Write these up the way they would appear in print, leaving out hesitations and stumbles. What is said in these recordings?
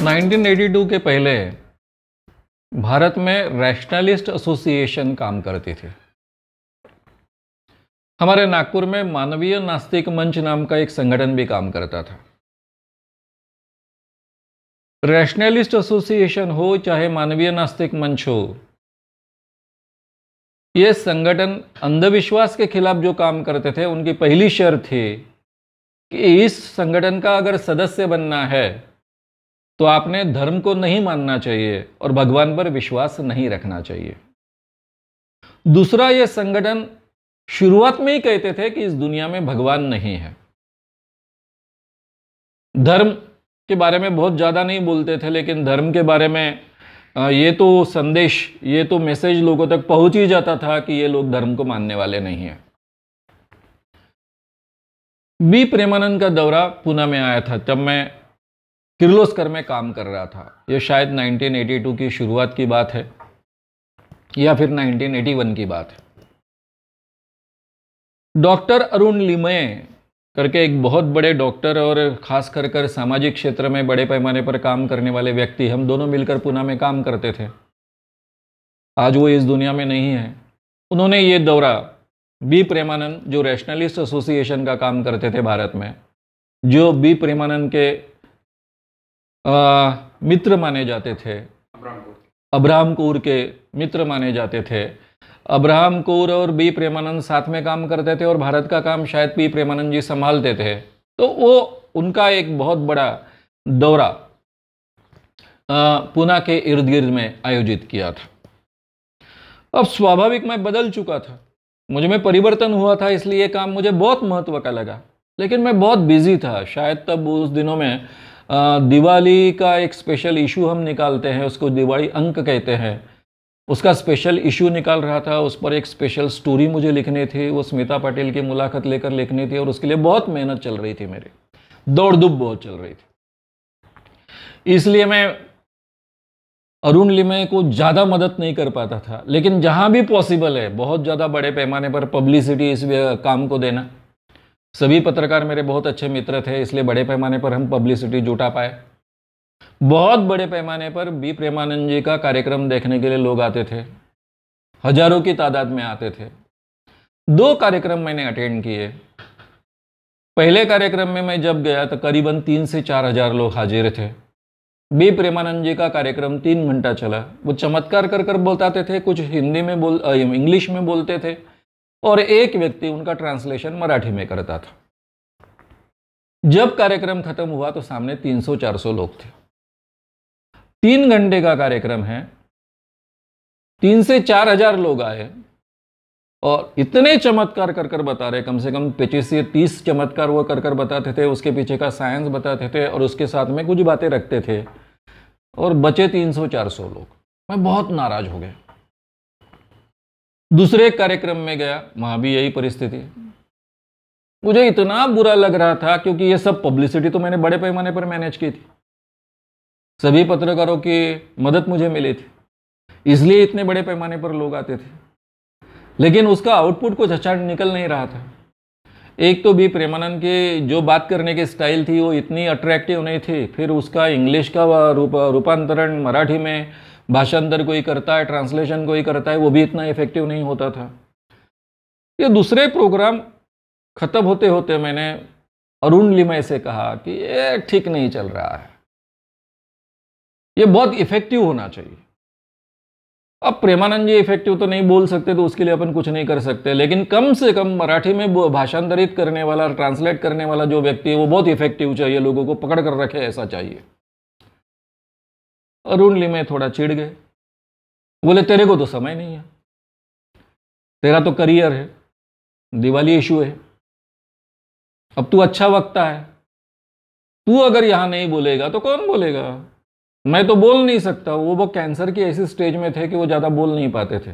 1982 के पहले भारत में रैशनलिस्ट एसोसिएशन काम करती थी। हमारे नागपुर में मानवीय नास्तिक मंच नाम का एक संगठन भी काम करता था। रैशनलिस्ट एसोसिएशन हो चाहे मानवीय नास्तिक मंच हो, ये संगठन अंधविश्वास के खिलाफ जो काम करते थे, उनकी पहली शर्त थी कि इस संगठन का अगर सदस्य बनना है तो आपने धर्म को नहीं मानना चाहिए और भगवान पर विश्वास नहीं रखना चाहिए। दूसरा, यह संगठन शुरुआत में ही कहते थे कि इस दुनिया में भगवान नहीं है। धर्म के बारे में बहुत ज़्यादा नहीं बोलते थे, लेकिन धर्म के बारे में ये तो संदेश, ये तो मैसेज लोगों तक पहुंच ही जाता था कि ये लोग धर्म को मानने वाले नहीं हैं। बी प्रेमानंद का दौरा पुणे में आया था, तब मैं किर्लोस्कर में काम कर रहा था। यह शायद 1982 की शुरुआत की बात है या फिर 1981 की बात है। डॉक्टर अरुण लिमये करके एक बहुत बड़े डॉक्टर और खास कर सामाजिक क्षेत्र में बड़े पैमाने पर काम करने वाले व्यक्ति, हम दोनों मिलकर पुणे में काम करते थे। आज वो इस दुनिया में नहीं है। उन्होंने ये दौरा बी प्रेमानंद, जो रैशनलिस्ट एसोसिएशन का काम करते थे भारत में, जो बी प्रेमानंद के मित्र माने जाते थे, अब्राहम कूर के मित्र माने जाते थे। अब्राहम कूर और बी प्रेमानंद साथ में काम करते थे और भारत का काम शायद बी प्रेमानंद जी संभालते थे। तो वो उनका एक बहुत बड़ा दौरा पुणे के इर्द गिर्द में आयोजित किया था। अब स्वाभाविक मैं बदल चुका था, मुझ में परिवर्तन हुआ था, इसलिए ये काम मुझे बहुत महत्व का लगा। लेकिन मैं बहुत बिजी था। शायद तब उस दिनों में दिवाली का एक स्पेशल इशू हम निकालते हैं, उसको दिवाली अंक कहते हैं, उसका स्पेशल इशू निकाल रहा था। उस पर एक स्पेशल स्टोरी मुझे लिखनी थी, वो स्मिता पाटिल की मुलाकात लेकर लिखनी थी, और उसके लिए बहुत मेहनत चल रही थी, मेरी दौड़ धूप बहुत चल रही थी। इसलिए मैं अरुण लिमये को ज़्यादा मदद नहीं कर पाता था। लेकिन जहाँ भी पॉसिबल है, बहुत ज़्यादा बड़े पैमाने पर पब्लिसिटी इस काम को देना। सभी पत्रकार मेरे बहुत अच्छे मित्र थे, इसलिए बड़े पैमाने पर हम पब्लिसिटी जुटा पाए। बहुत बड़े पैमाने पर बी प्रेमानंद जी का कार्यक्रम देखने के लिए लोग आते थे, हजारों की तादाद में आते थे। 2 कार्यक्रम मैंने अटेंड किए। पहले कार्यक्रम में मैं जब गया तो करीबन 3 से 4 हजार लोग हाजिर थे। बी प्रेमानंद जी का कार्यक्रम 3 घंटा चला। वो चमत्कार कर बताते थे, कुछ हिंदी में इंग्लिश में बोलते थे, और एक व्यक्ति उनका ट्रांसलेशन मराठी में करता था। जब कार्यक्रम खत्म हुआ तो सामने 300-400 लोग थे। 3 घंटे का कार्यक्रम है, 3 से 4 हजार लोग आए और इतने चमत्कार कर बता रहे, कम से कम 25 से 30 चमत्कार वो कर बताते थे, उसके पीछे का साइंस बताते थे और उसके साथ में कुछ बातें रखते थे, और बचे 300-400 लोग। मैं बहुत नाराज हो गया। दूसरे कार्यक्रम में गया, वहां भी यही परिस्थिति। मुझे इतना बुरा लग रहा था, क्योंकि ये सब पब्लिसिटी तो मैंने बड़े पैमाने पर मैनेज की थी, सभी पत्रकारों की मदद मुझे मिली थी, इसलिए इतने बड़े पैमाने पर लोग आते थे। लेकिन उसका आउटपुट कुछ अच्छा निकल नहीं रहा था। एक तो बी प्रेमानंद की जो बात करने की स्टाइल थी वो इतनी अट्रैक्टिव नहीं थी, फिर उसका इंग्लिश का रूपांतरण मराठी में भाषांतर कोई करता है, ट्रांसलेशन कोई करता है, वो भी इतना इफेक्टिव नहीं होता था। ये दूसरे प्रोग्राम खत्म होते होते मैंने अरुण लिमये से कहा कि ये ठीक नहीं चल रहा है, ये बहुत इफेक्टिव होना चाहिए। अब प्रेमानंद जी इफेक्टिव तो नहीं बोल सकते, तो उसके लिए अपन कुछ नहीं कर सकते, लेकिन कम से कम मराठी में भाषांतरित करने वाला, ट्रांसलेट करने वाला जो व्यक्ति है वो बहुत इफेक्टिव चाहिए, लोगों को पकड़ कर रखे ऐसा चाहिए। अरुण लिमये थोड़ा चिढ़ गए, बोले तेरे को तो समय नहीं है, तेरा तो करियर है, दिवाली इशू है, अब तू अच्छा वक्ता है, तू अगर यहां नहीं बोलेगा तो कौन बोलेगा? मैं तो बोल नहीं सकता। वो कैंसर की ऐसी स्टेज में थे कि वो ज़्यादा बोल नहीं पाते थे।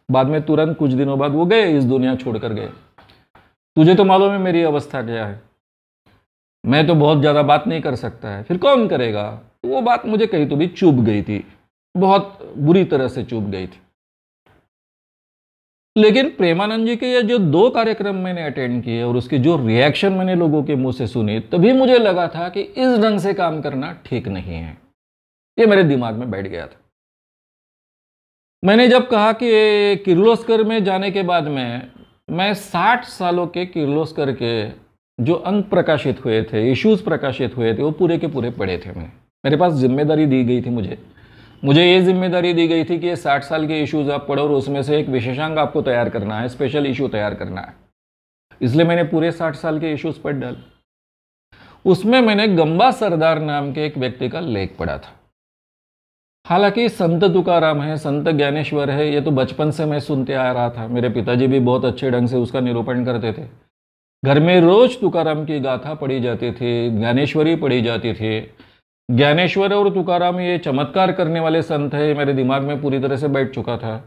बाद में तुरंत कुछ दिनों बाद वो गए, इस दुनिया छोड़कर गए। तुझे तो मालूम है मेरी अवस्था क्या है, मैं तो बहुत ज़्यादा बात नहीं कर सकता है, फिर कौन करेगा? वो बात मुझे कहीं तो भी चुभ गई थी, बहुत बुरी तरह से चुभ गई थी। लेकिन प्रेमानंद जी के ये जो 2 कार्यक्रम मैंने अटेंड किए और उसकी जो रिएक्शन मैंने लोगों के मुंह से सुनी, तभी मुझे लगा था कि इस ढंग से काम करना ठीक नहीं है। ये मेरे दिमाग में बैठ गया था। मैंने जब कहा कि किर्लोस्कर में जाने के बाद में मैं 60 सालों के किर्लोस्कर के जो अंक प्रकाशित हुए थे, इश्यूज प्रकाशित हुए थे, वो पूरे के पूरे पढ़े थे। मेरे पास जिम्मेदारी दी गई थी, मुझे ये जिम्मेदारी दी गई थी कि ये 60 साल के इश्यूज आप पढ़ो और उसमें से एक विशेषांक आपको तैयार करना है, स्पेशल इशू तैयार करना है। इसलिए मैंने पूरे 60 साल के इश्यूज पढ़ डाले। उसमें मैंने गंबा सरदार नाम के एक व्यक्ति का लेख पढ़ा था। हालांकि संत तुकाराम है, संत ज्ञानेश्वर है, ये तो बचपन से मैं सुनते आ रहा था। मेरे पिताजी भी बहुत अच्छे ढंग से उसका निरूपण करते थे। घर में रोज तुकाराम की गाथा पढ़ी जाती थी, ज्ञानेश्वरी पढ़ी जाती थी। ज्ञानेश्वर और तुकाराम ये चमत्कार करने वाले संत है, मेरे दिमाग में पूरी तरह से बैठ चुका था।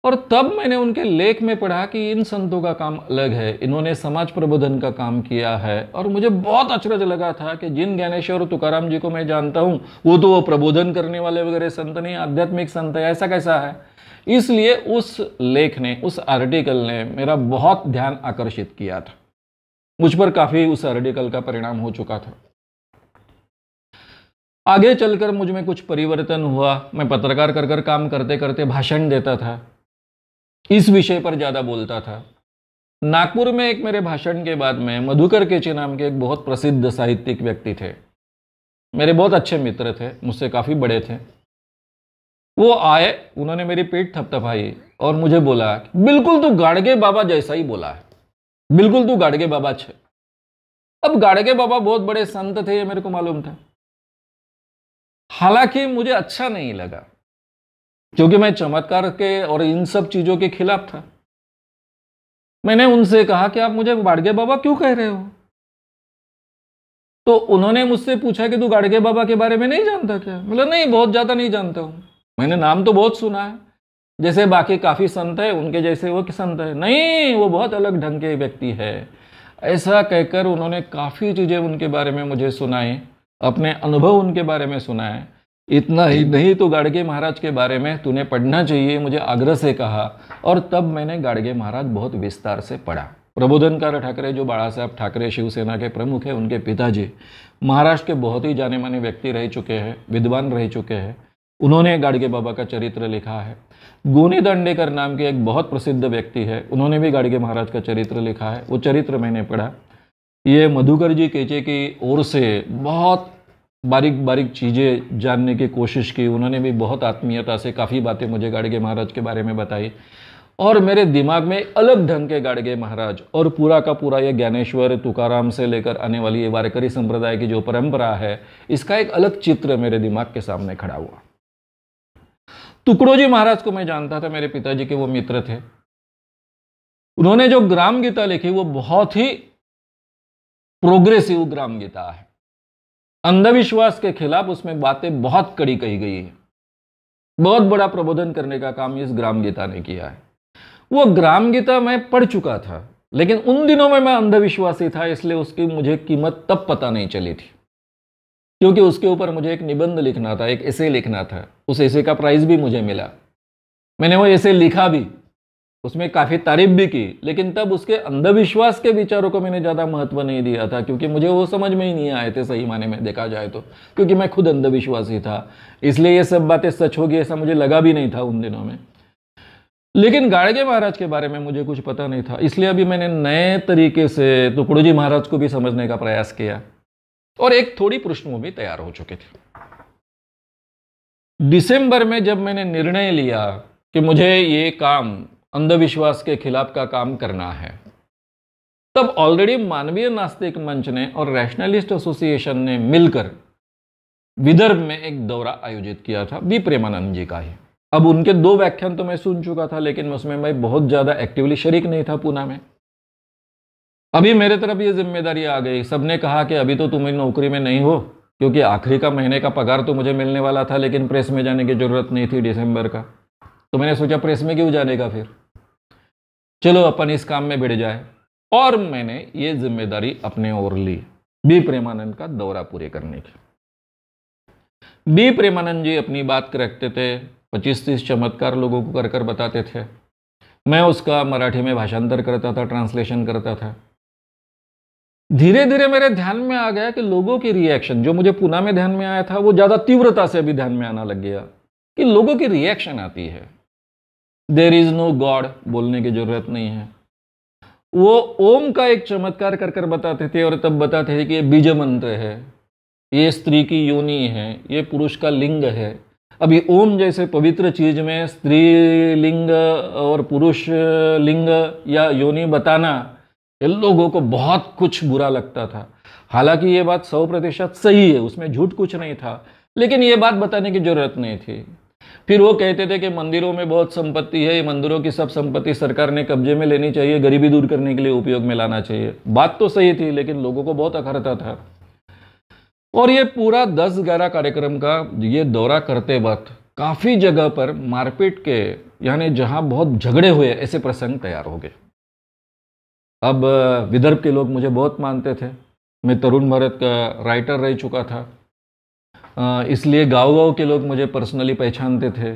और तब मैंने उनके लेख में पढ़ा कि इन संतों का काम अलग है, इन्होंने समाज प्रबोधन का काम किया है। और मुझे बहुत अचरज लगा था कि जिन ज्ञानेश्वर और तुकाराम जी को मैं जानता हूँ वो प्रबोधन करने वाले वगैरह संत नहीं, आध्यात्मिक संत है, ऐसा कैसा है। इसलिए उस लेख ने, उस आर्टिकल ने मेरा बहुत ध्यान आकर्षित किया था। मुझ पर काफी उस आर्टिकल का परिणाम हो चुका था। आगे चलकर मुझ में कुछ परिवर्तन हुआ। मैं पत्रकार कर काम करते करते भाषण देता था, इस विषय पर ज्यादा बोलता था। नागपुर में एक मेरे भाषण के बाद में मधुकर केचे नाम के एक बहुत प्रसिद्ध साहित्यिक व्यक्ति थे, मेरे बहुत अच्छे मित्र थे, मुझसे काफी बड़े थे। वो आए, उन्होंने मेरी पीठ थपथपाई और मुझे बोला, बिल्कुल तू गाड़गे बाबा जैसा ही बोला है, बिल्कुल तू गाड़गे बाबा छे। अब गाड़गे बाबा बहुत बड़े संत थे, ये मेरे को मालूम था। हालांकि मुझे अच्छा नहीं लगा, क्योंकि मैं चमत्कार के और इन सब चीजों के खिलाफ था। मैंने उनसे कहा कि आप मुझे गाड़गे बाबा क्यों कह रहे हो। तो उन्होंने मुझसे पूछा कि तू गाड़गे बाबा के बारे में नहीं जानता क्या। बोला नहीं, बहुत ज्यादा नहीं जानता हूं, मैंने नाम तो बहुत सुना है, जैसे बाकी काफी संत है उनके जैसे वो संत है नहीं, वो बहुत अलग ढंग के व्यक्ति है। ऐसा कहकर उन्होंने काफी चीजें उनके बारे में मुझे सुनाई, अपने अनुभव उनके बारे में सुनाए। इतना ही नहीं, तो गाड़गे महाराज के बारे में तूने पढ़ना चाहिए, मुझे आग्रह से कहा। और तब मैंने गाड़गे महाराज बहुत विस्तार से पढ़ा। प्रबोधनकार ठाकरे, जो बाला साहब ठाकरे शिवसेना के प्रमुख हैं, उनके पिताजी महाराष्ट्र के बहुत ही जाने माने व्यक्ति रह चुके हैं, विद्वान रह चुके हैं। उन्होंने गाड़गे बाबा का चरित्र लिखा है। गोनी दांडेकर नाम के एक बहुत प्रसिद्ध व्यक्ति है, उन्होंने भी गाड़गे महाराज का चरित्र लिखा है। वो चरित्र मैंने पढ़ा। ये मधुकर जी केचे की ओर से बहुत बारीक बारीक चीज़ें जानने की कोशिश की। उन्होंने भी बहुत आत्मीयता से काफ़ी बातें मुझे गाड़गे महाराज के बारे में बताई। और मेरे दिमाग में अलग ढंग के गाड़गे महाराज और पूरा का पूरा ये ज्ञानेश्वर तुकाराम से लेकर आने वाली ये वारकरी संप्रदाय की जो परंपरा है, इसका एक अलग चित्र मेरे दिमाग के सामने खड़ा हुआ। तुकडोजी महाराज को मैं जानता था, मेरे पिताजी के वो मित्र थे। उन्होंने जो ग्राम गीता लिखी वो बहुत ही प्रोग्रेसिव ग्राम गीता है। अंधविश्वास के खिलाफ उसमें बातें बहुत कड़ी कही गई है। बहुत बड़ा प्रबोधन करने का काम इस ग्राम गीता ने किया है। वो ग्राम गीता मैं पढ़ चुका था, लेकिन उन दिनों में मैं अंधविश्वासी था, इसलिए उसकी मुझे कीमत तब पता नहीं चली थी, क्योंकि उसके ऊपर मुझे एक निबंध लिखना था, एक एसे लिखना था। उस एसे का प्राइज भी मुझे मिला। मैंने वो एसे लिखा भी, उसमें काफ़ी तारीफ भी की, लेकिन तब उसके अंधविश्वास के विचारों को मैंने ज़्यादा महत्व नहीं दिया था, क्योंकि मुझे वो समझ में ही नहीं आए थे सही माने में देखा जाए तो, क्योंकि मैं खुद अंधविश्वासी था। इसलिए ये सब बातें सच होगी ऐसा मुझे लगा भी नहीं था उन दिनों में। लेकिन गाड़गे महाराज के बारे में मुझे कुछ पता नहीं था, इसलिए अभी मैंने नए तरीके से तुकडोजी महाराज को भी समझने का प्रयास किया और एक थोड़ी पृष्ठभूमि तैयार हो चुकी थी। दिसंबर में जब मैंने निर्णय लिया कि मुझे ये काम अंधविश्वास के खिलाफ का काम करना है, तब ऑलरेडी मानवीय नास्तिक मंच ने और रैशनलिस्ट एसोसिएशन ने मिलकर विदर्भ में एक दौरा आयोजित किया था, बी प्रेमानंद जी का ही। अब उनके 2 व्याख्यान तो मैं सुन चुका था, लेकिन उसमें मैं बहुत ज्यादा एक्टिवली शरीक नहीं था पूना में। अभी मेरे तरफ ये जिम्मेदारी आ गई। सबने कहा कि अभी तो तुम नौकरी में नहीं हो, क्योंकि आखिरी का महीने का पगार तो मुझे मिलने वाला था, लेकिन प्रेस में जाने की जरूरत नहीं थी दिसंबर का। तो मैंने सोचा प्रेस में क्यों जाने का, फिर चलो अपन इस काम में भिड़ जाए। और मैंने ये जिम्मेदारी अपने ओर ली, बी प्रेमानंद का दौरा पूरे करने की। बी प्रेमानंद जी अपनी बात रखते थे, 25-30 चमत्कार लोगों को कर बताते थे। मैं उसका मराठी में भाषांतर करता था, ट्रांसलेशन करता था। धीरे धीरे मेरे ध्यान में आ गया कि लोगों की रिएक्शन, जो मुझे पुणे में ध्यान में आया था, वो ज़्यादा तीव्रता से अभी ध्यान में आना लग गया कि लोगों की रिएक्शन आती है। देयर इज नो गॉड बोलने की जरूरत नहीं है, वो ओम का एक चमत्कार कर कर बताते थे, और तब बताते थे कि ये बीज मंत्र है, ये स्त्री की योनि है, ये पुरुष का लिंग है। अभी ओम जैसे पवित्र चीज में स्त्री लिंग और पुरुष लिंग या योनि बताना इन लोगों को बहुत कुछ बुरा लगता था। हालांकि ये बात 100% सही है, उसमें झूठ कुछ नहीं था, लेकिन ये बात बताने की जरूरत नहीं थी। फिर वो कहते थे कि मंदिरों में बहुत संपत्ति है, ये मंदिरों की सब संपत्ति सरकार ने कब्जे में लेनी चाहिए, गरीबी दूर करने के लिए उपयोग में लाना चाहिए। बात तो सही थी, लेकिन लोगों को बहुत अखरता था। और ये पूरा 10-11 कार्यक्रम का ये दौरा करते वक्त काफ़ी जगह पर मारपीट के, यानी जहां बहुत झगड़े हुए, ऐसे प्रसंग तैयार हो गए। अब विदर्भ के लोग मुझे बहुत मानते थे, मैं तरुण भारत का राइटर रह चुका था, इसलिए गांव-गांव के लोग मुझे पर्सनली पहचानते थे,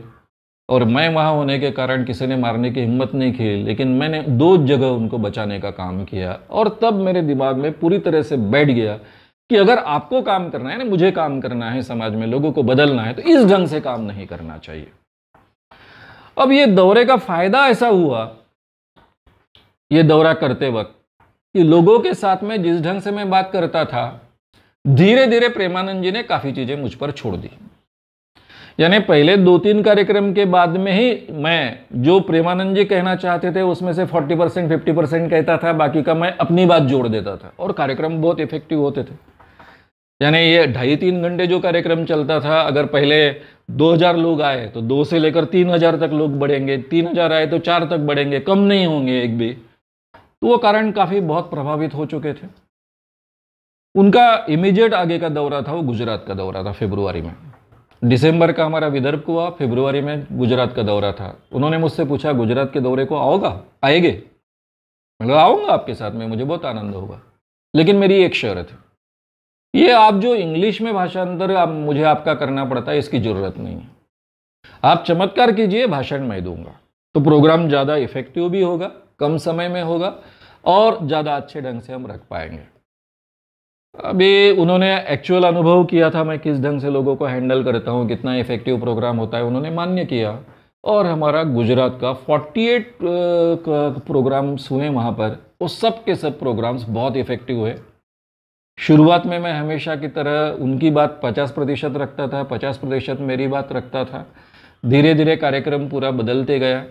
और मैं वहाँ होने के कारण किसी ने मारने की हिम्मत नहीं की, लेकिन मैंने 2 जगह उनको बचाने का काम किया। और तब मेरे दिमाग में पूरी तरह से बैठ गया कि अगर आपको काम करना है ना, मुझे काम करना है, समाज में लोगों को बदलना है, तो इस ढंग से काम नहीं करना चाहिए। अब ये दौरे का फायदा ऐसा हुआ, ये दौरा करते वक्त, कि लोगों के साथ में जिस ढंग से मैं बात करता था, धीरे धीरे प्रेमानंद जी ने काफी चीजें मुझ पर छोड़ दी। यानी पहले 2-3 कार्यक्रम के बाद में ही मैं जो प्रेमानंद जी कहना चाहते थे उसमें से 40% 50% कहता था, बाकी का मैं अपनी बात जोड़ देता था, और कार्यक्रम बहुत इफेक्टिव होते थे। यानी ये 2.5-3 घंटे जो कार्यक्रम चलता था, अगर पहले 2000 लोग आए तो 2 से लेकर 3000 तक लोग बढ़ेंगे, 3000 आए तो 4 तक बढ़ेंगे, कम नहीं होंगे एक भी। तो वो कारण काफी बहुत प्रभावित हो चुके थे। उनका इमीडिएट आगे का दौरा था, वो गुजरात का दौरा था फरवरी में। दिसंबर का हमारा विदर्भ को हुआ, फरवरी में गुजरात का दौरा था। उन्होंने मुझसे पूछा, गुजरात के दौरे को आएंगे? मैं आऊँगा आपके साथ में, मुझे बहुत आनंद होगा, लेकिन मेरी एक शर्त है, ये आप जो इंग्लिश में भाषांतर मुझे आपका करना पड़ता है, इसकी ज़रूरत नहीं है। आप चमत्कार कीजिए, भाषण मैं दूंगा, तो प्रोग्राम ज़्यादा इफेक्टिव भी होगा, कम समय में होगा, और ज़्यादा अच्छे ढंग से हम रख पाएंगे। अभी उन्होंने एक्चुअल अनुभव किया था, मैं किस ढंग से लोगों को हैंडल करता हूँ, कितना इफेक्टिव प्रोग्राम होता है, उन्होंने मान्य किया। और हमारा गुजरात का 48 प्रोग्राम्स हुए वहाँ पर, वो सब के सब प्रोग्राम्स बहुत इफेक्टिव हुए। शुरुआत में मैं हमेशा की तरह उनकी बात 50% रखता था, 50% मेरी बात रखता था। धीरे धीरे कार्यक्रम पूरा बदलते गया,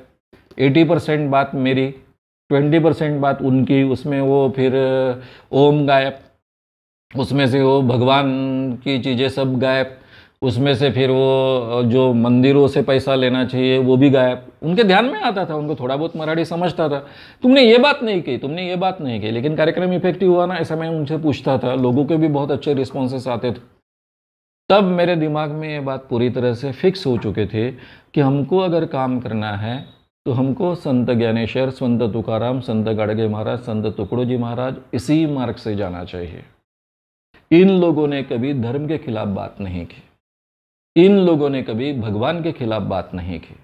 80% बात मेरी, 20% बात उनकी। उसमें वो फिर ओम गायब, उसमें से वो भगवान की चीज़ें सब गायब, उसमें से फिर वो जो मंदिरों से पैसा लेना चाहिए वो भी गायब। उनके ध्यान में आता था, उनको थोड़ा बहुत मराठी समझता था, तुमने ये बात नहीं की, तुमने ये बात नहीं की, लेकिन कार्यक्रम इफेक्टिव हुआ ना, ऐसा मैं उनसे पूछता था। लोगों के भी बहुत अच्छे रिस्पॉन्सेस आते थे। तब मेरे दिमाग में ये बात पूरी तरह से फिक्स हो चुके थे कि हमको अगर काम करना है तो हमको संत ज्ञानेश्वर, संत तुकाराम, संत गाडगे महाराज, संत तुकडोजी महाराज, इसी मार्ग से जाना चाहिए। इन लोगों ने कभी धर्म के खिलाफ बात नहीं की, इन लोगों ने कभी भगवान के खिलाफ बात नहीं की,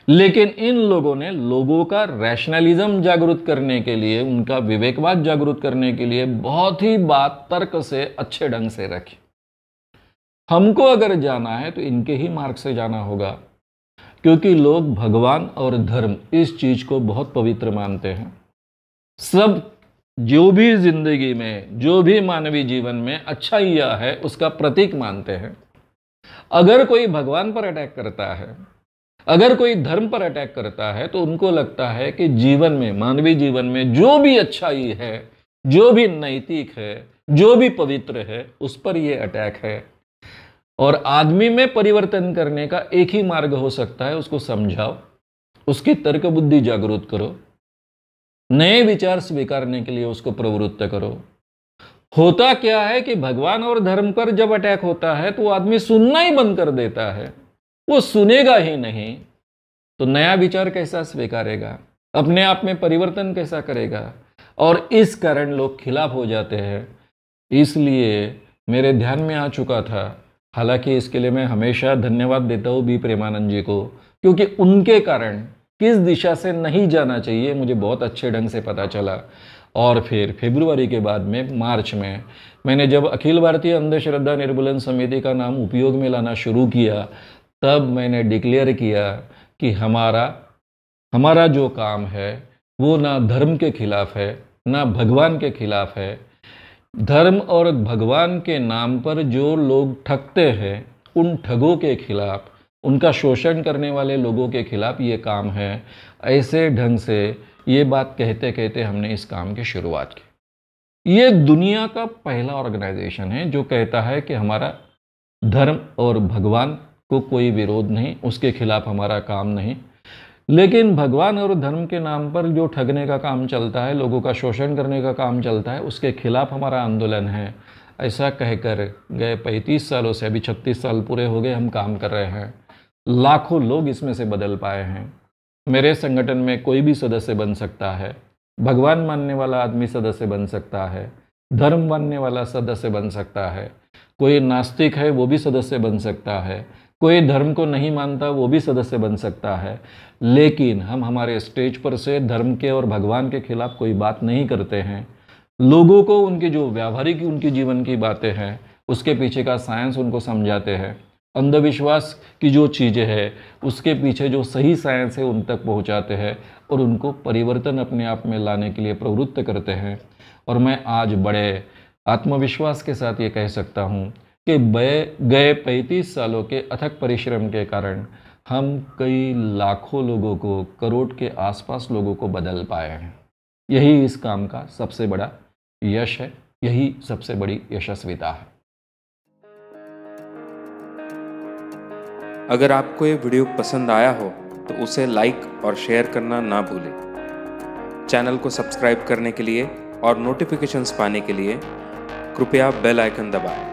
लेकिन इन लोगों ने लोगों का रैशनलिज्म जागरूक करने के लिए, उनका विवेकवाद जागरूक करने के लिए बहुत ही बात तर्क से अच्छे ढंग से रखी। हमको अगर जाना है तो इनके ही मार्ग से जाना होगा, क्योंकि लोग भगवान और धर्म इस चीज को बहुत पवित्र मानते हैं। सब जो भी जिंदगी में, जो भी मानवीय जीवन में अच्छाइयाँ है, उसका प्रतीक मानते हैं। अगर कोई भगवान पर अटैक करता है, अगर कोई धर्म पर अटैक करता है, तो उनको लगता है कि जीवन में, मानवीय जीवन में जो भी अच्छाई है, जो भी नैतिक है, जो भी पवित्र है, उस पर ये अटैक है। और आदमी में परिवर्तन करने का एक ही मार्ग हो सकता है, उसको समझाओ, उसकी तर्क बुद्धि जागरूक करो, नए विचार स्वीकारने के लिए उसको प्रवृत्त करो। होता क्या है कि भगवान और धर्म पर जब अटैक होता है तो आदमी सुनना ही बंद कर देता है, वो सुनेगा ही नहीं, तो नया विचार कैसा स्वीकारेगा, अपने आप में परिवर्तन कैसा करेगा? और इस कारण लोग खिलाफ हो जाते हैं। इसलिए मेरे ध्यान में आ चुका था, हालांकि इसके लिए मैं हमेशा धन्यवाद देता हूँ बी प्रेमानंद जी को, क्योंकि उनके कारण किस दिशा से नहीं जाना चाहिए मुझे बहुत अच्छे ढंग से पता चला। और फिर फरवरी के बाद में मार्च में मैंने जब अखिल भारतीय अंधश्रद्धा निर्मूलन समिति का नाम उपयोग में लाना शुरू किया, तब मैंने डिक्लेयर किया कि हमारा जो काम है वो ना धर्म के खिलाफ है, ना भगवान के खिलाफ है। धर्म और भगवान के नाम पर जो लोग ठगते हैं, उन ठगों के खिलाफ, उनका शोषण करने वाले लोगों के खिलाफ ये काम है। ऐसे ढंग से ये बात कहते कहते हमने इस काम की शुरुआत की। ये दुनिया का पहला ऑर्गेनाइजेशन है जो कहता है कि हमारा धर्म और भगवान को कोई विरोध नहीं, उसके खिलाफ हमारा काम नहीं। लेकिन भगवान और धर्म के नाम पर जो ठगने का काम चलता है, लोगों का शोषण करने का काम चलता है, उसके खिलाफ हमारा आंदोलन है। ऐसा कहकर गए 35 सालों से, अभी 36 साल पूरे हो गए हम काम कर रहे हैं। लाखों लोग इसमें से बदल पाए हैं। मेरे संगठन में कोई भी सदस्य बन सकता है। भगवान मानने वाला आदमी सदस्य बन सकता है, धर्म मानने वाला सदस्य बन सकता है, कोई नास्तिक है वो भी सदस्य बन सकता है, कोई धर्म को नहीं मानता वो भी सदस्य बन सकता है। लेकिन हम हमारे स्टेज पर से धर्म के और भगवान के खिलाफ कोई बात नहीं करते हैं। लोगों को उनकी जो व्यावहारिक उनकी जीवन की बातें हैं, उसके पीछे का साइंस उनको समझाते हैं। अंधविश्वास की जो चीज़ें हैं उसके पीछे जो सही साइंस है उन तक पहुंचाते हैं और उनको परिवर्तन अपने आप में लाने के लिए प्रवृत्त करते हैं। और मैं आज बड़े आत्मविश्वास के साथ ये कह सकता हूँ कि गए 35 सालों के अथक परिश्रम के कारण हम कई लाखों लोगों को, करोड़ के आसपास लोगों को बदल पाए हैं। यही इस काम का सबसे बड़ा यश है, यही सबसे बड़ी यशस्विता है। अगर आपको ये वीडियो पसंद आया हो तो उसे लाइक और शेयर करना ना भूलें। चैनल को सब्सक्राइब करने के लिए और नोटिफिकेशंस पाने के लिए कृपया बेल आइकन दबाएं।